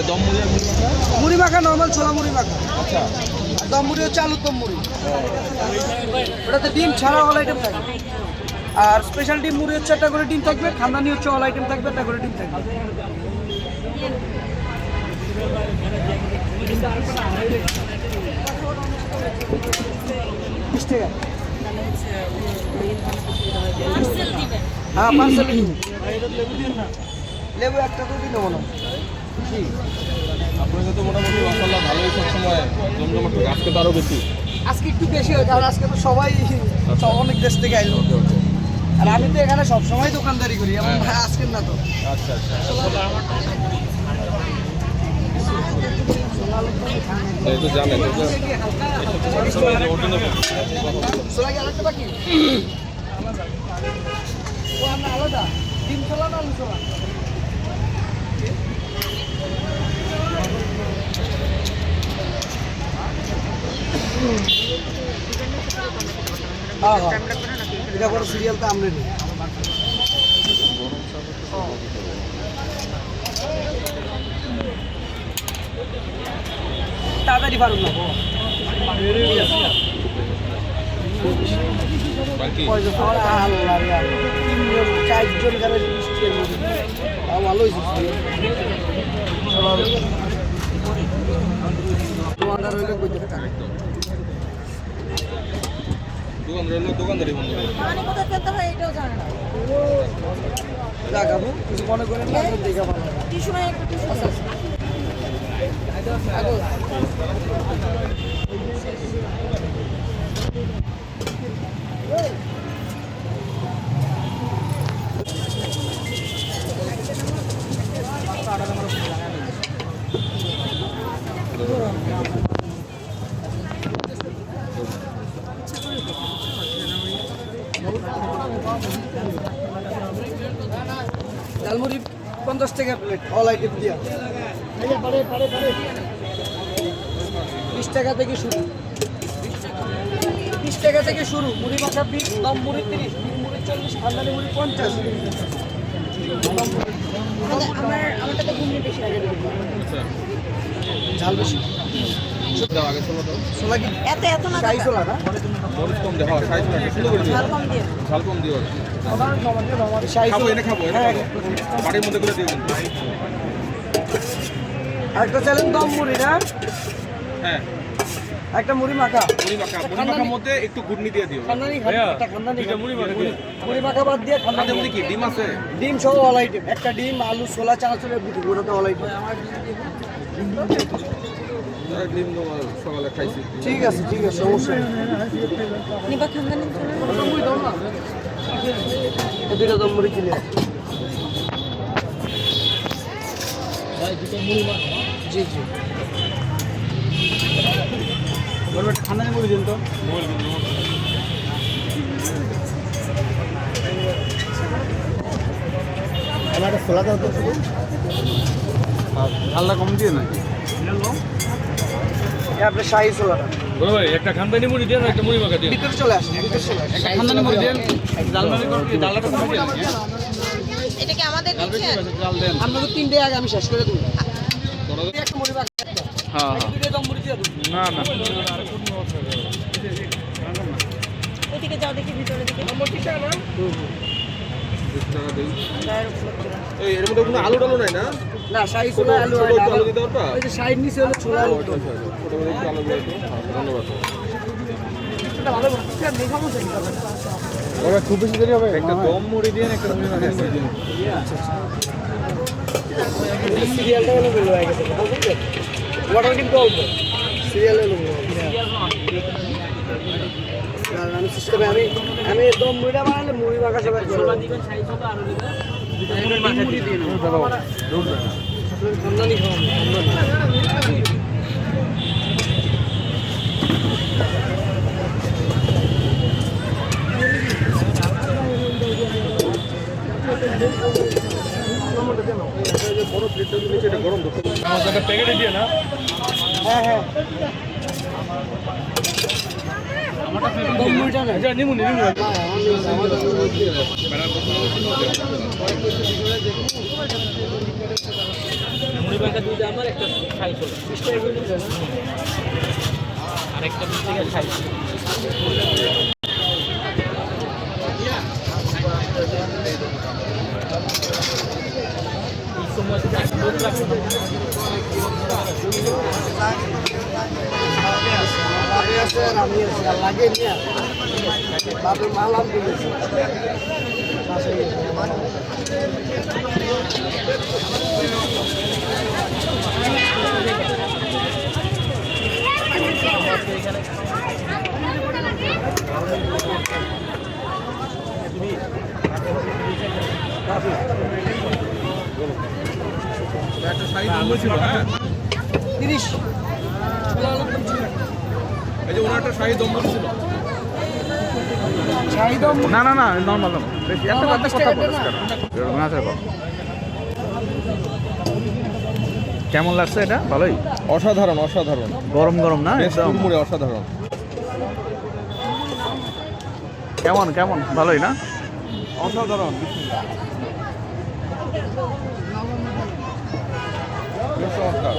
দম মুড়ি আর মুড়ি মাখা নর্মাল ছোলা মুড়ি মাখা। আচ্ছা। আর দম মুড়ি হচ্ছে আলুর দম মুড়ি। ওটাতে ডিম ছাড়া অল আইটেম থাকে। আর স্পেশাল ডিম মুড়ি হচ্ছে একটা করে ডিম থাকবে, খানদানি হচ্ছে অল আইটেম থাকবে, একটা করে ডিম থাকবে। হ্যাঁ পার্সেল লেবু একটা তো দিন না। আপনাদের তো মোটামুটি মাশাআল্লাহ ভালোই সবসময় জমজমাট থাকে, আজকে তো আরও বেশি। আজকে একটু বেশি হয় কারণ আজকে তো সবাই অনেক দেশ থেকে আইলো। আর আমি তো এখানে সবসময় দোকানদারি করি, এমন আজকে না তো। আচ্ছা আচ্ছা। এই তো জানেন আলাদা ডিম ছোলা না আলু ছোলা? হ্যাঁ হ্যাঁ, এটা বড় সিরিয়াল তো আমরা নেই। তাড়াতাড়ি পারুন না চারজন খাবে মিষ্টির মধ্যে ভালো হয়েছে। দোকানদার হইলে কইতে টাকা দোকানদারি বন্ধ লাগাবো কিছু মনে করেন না, দেখা ভালো ঝালমুড়ি 50 টাকা প্লেট অল আইটেম দিয়া। 20 টাকা থেকে শুরু, 20 টাকা থেকে শুরু। মুড়ি মাখা 20, দম মুড়ি 30, ডিম মুড়ি 40, খানদানি মুড়ি 50। আমারটাতে ঘুমিয়ে বেশি লাগে, ঝাল বেশি। আগে ছোলা দাও। ছোলা কি এত এত না শাহী ছোলা না? মরিচ কম দেওয়া শাহী ছোলা সুন্দর করে দিও। ঝাল কম দিয়ে ঝাল কম দিও। শাহী খাবো ছোলা এনে খাবো বাড়ির মধ্যে করে দিও কিন্তু। আরেকটা চাইলেন দম মুড়ি না? হ্যাঁ একটা মুড়ি মাখা। মুড়ি মাখার মধ্যে একটু ঘুটনি দিয়ে দিও। খানদানি একটা খানদানি মুড়ি মাখা বাদ দিয়ে খানদানি তাদের মধ্যে কি ডিম আছে? ডিম সহ অল আইটেম। একটা ডিম, আলু, ছোলা, চানাচুরের বুটি, ওটাতে অল আইটেম। ডিম সকালে খাইছি। ঠিক আছে ঠিক আছে, সমস্যা নেই। নিবা খানদানি দুইটা দম মুড়ি কিনে জি জি খানদানি মুড়ি দিন তো। আমার একটা ছোলা দাও তো, ঝালটা কম দিয়ে নাকি? আপনার শাহী ছোলাটা ওই একটা খানদানি মুড়ি দেন, একটা মুড়ি মাখা দেন। ভিতরে চলে আসেন, ভিতরে চলে আসেন। খানদানি মুড়ি দেন, জালমানি করবি, জালটা কম দেন। এটা কি আমাদের দিচ্ছেন? জাল দেন। আমরা তো 3 ডে আগে আমি শেষ করে দেবো। একটা মুড়ি বাকি একটা। হ্যাঁ দুইটা দম মুড়ি দিয়ে দেবো। না না ওইদিকে যাও দেখি ভিতরে দিকে এই এর মধ্যে কোনো আলু টালু নাই না? না শাহী ছোলা আলু হয় না। আলু দিতে পারবা? ওই যে শাহীর নিচে হলো ছোলা আলু। ছোট করে একটু আলু দিয়ে দাও। ধন্যবাদ। এটা ভালো করতে আর নেই খাবো সেটা। ওরা খুব বেশি দেরি হবে? একটা দম মুড়ি দিয়ে একটা মুড়ি মাখা দিয়ে দিন। সিরিয়ালটা হলো বলে হয়ে গেছে। ওয়াটার কিন্তু অল্প। সিরিয়াল হলো বলে। আমি সিস্টেমে আমি দম মুড়িটা বানালে মুড়ি মাখা সবাই ছোলা দিবেন, শাহী ছোলা আলু দিবেন। মুড়ি দিয়ে নাও। খানদানি খাওয়াবো, খানদানি। বড় প্লেটটা দিলে সেটা গরম ধরতে হবে। আমাদের প্যাকেটে দিয়ে না। হ্যাঁ হ্যাঁ দম মুড়িটা না। আচ্ছা নিমুনি আমাদের মুড়ি মাখা দুইটা আমার একটা খাই চলে আরেকটা দিক থেকে খাই একটা শাড়ি দাম ছিল হ্যাঁ 30 এই যে ওনারটা শাড়ি দম ছিল চাহিদা না না না নর্মাল বেশি একটা কথা বলো কেমন লাগছে এটা ভালোই অসাধারণ অসাধারণ গরম গরম না বেশ একদম মুড়মুড়ে অসাধারণ কেমন কেমন ভালোই না অসাধারণ বেশ চমৎকার।